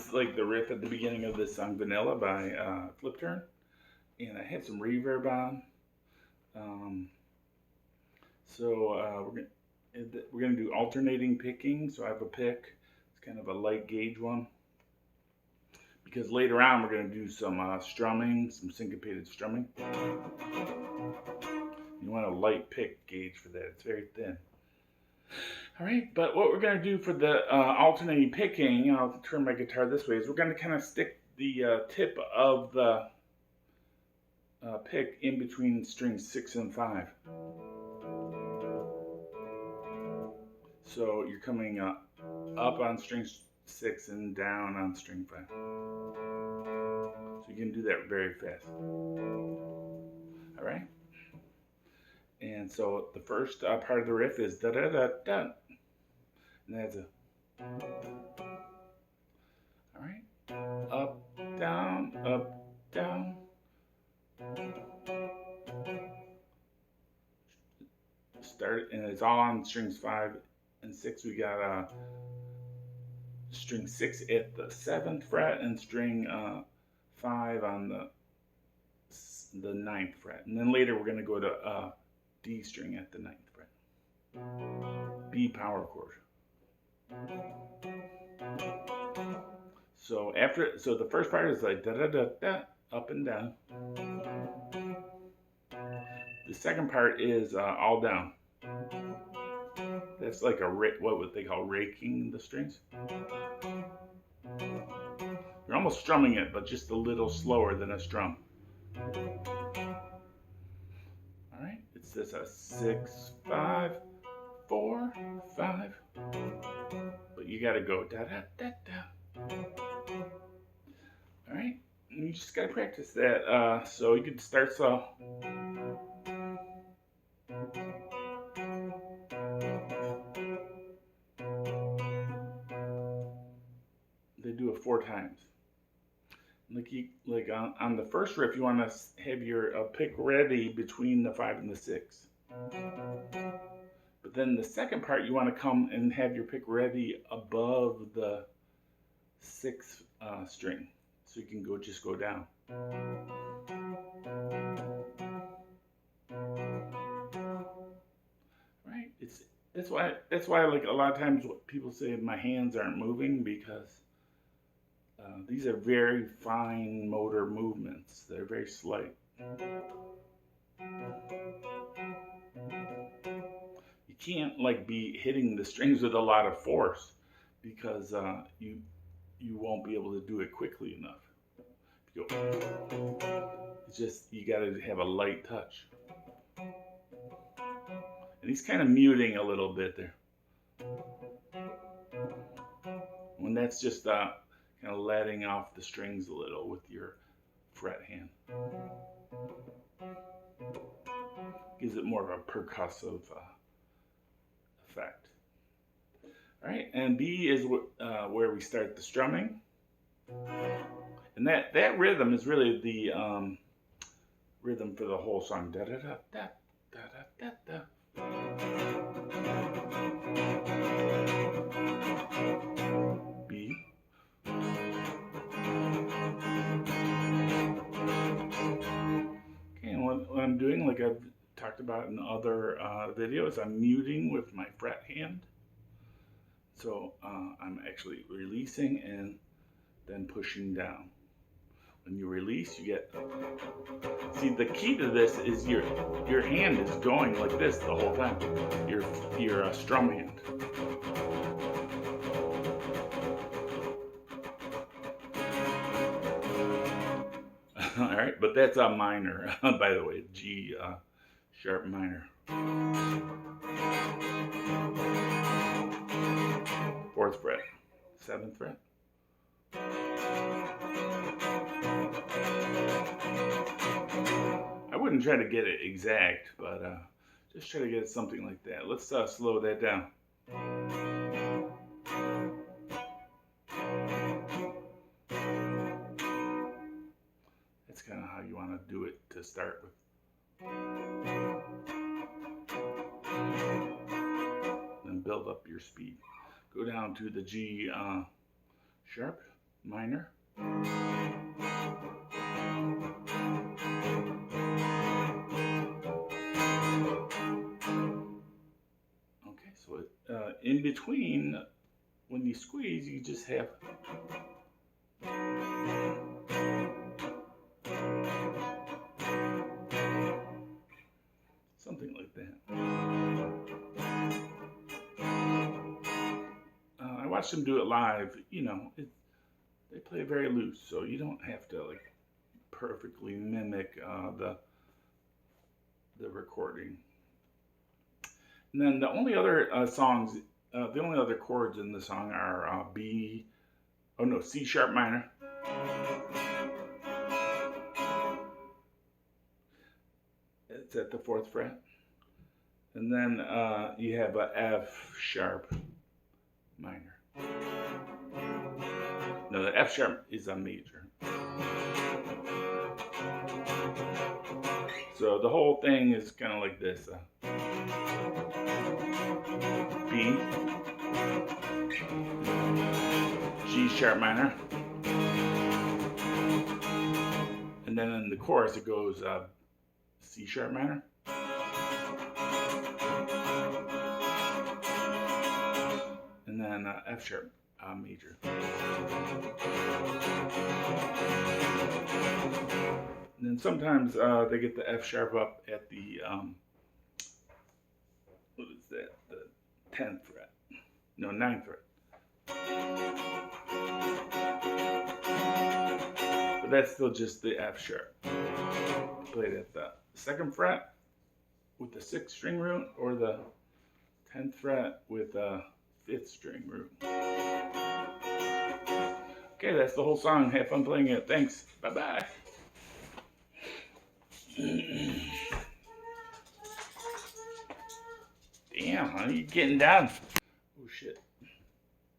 is like the riff at the beginning of this song, Vanilla by Flipturn, and I have some reverb on. Um, we're gonna do alternating picking. So I have a pick. It's kind of a light gauge one because later on we're gonna do some strumming, some syncopated strumming. You want a light pick gauge for that. It's very thin. All right, but what we're going to do for the alternating picking, I'll turn my guitar this way, is we're going to kind of stick the tip of the pick in between strings 6 and 5. So you're coming up on string 6 and down on string 5. So you can do that very fast. All right. And so the first part of the riff is da da da da, and that's a. All right, up, down, up, down. Start, and it's all on strings 5 and 6. We got string 6 at the 7th fret and string 5 on the 9th fret, and then later we're going to go to D string at the 9th fret. B power chord. So the first part is like da da da da, up and down. The second part is all down. That's like what would they call raking the strings. You're almost strumming it, but just a little slower than a strum. Alright, it's this a 6, 5, 4, 5. But you gotta go da da da da. Alright, you just gotta practice that. So you can start slow. They do it 4 times. Like on the first riff, you want to have your pick ready between the 5 and the 6. But then the second part, you want to come and have your pick ready above the 6th string, so you can just go down. Right? That's why like a lot of times people say my hands aren't moving, because these are very fine motor movements. They're very slight. You can't like be hitting the strings with a lot of force, because you won't be able to do it quickly enough. It's just, you got to have a light touch. And he's kind of muting a little bit there. When that's just kind of letting off the strings a little with your fret hand. Gives it more of a percussive effect. All right, and B is where we start the strumming. And that rhythm is really the rhythm for the whole song. Da da da da da da da. B. Okay, and what I'm doing, like I've talked about in other videos, I'm muting with my fret hand. So I'm actually releasing and then pushing down. When you release, you get. See, the key to this is your hand is going like this the whole time. Your strum hand. All right, but that's a minor, by the way, G sharp minor. 4th fret, 7th fret. I wouldn't try to get it exact, but just try to get something like that. Let's slow that down. That's kind of how you want to do it to start with. Then build up your speed. Go down to the G sharp minor. Okay, so in between, when you squeeze, you just have something like that. I watched them do it live. You know, they play very loose, so you don't have to like perfectly mimic the recording. And then the only other the only other chords in the song are C sharp minor, it's at the 4th fret, and then you have a F sharp minor. No, the F sharp is a major. So the whole thing is kind of like this. B, G sharp minor, and then in the chorus it goes C sharp minor, and then F sharp major. And then sometimes they get the F sharp up at the what is that? The 10th fret. No, 9th fret. But that's still just the F sharp. Played at the 2nd fret with the 6th string root, or the 10th fret with the 5th string root. Okay, that's the whole song. Have fun playing it. Thanks. Bye-bye. Damn, how are you getting down?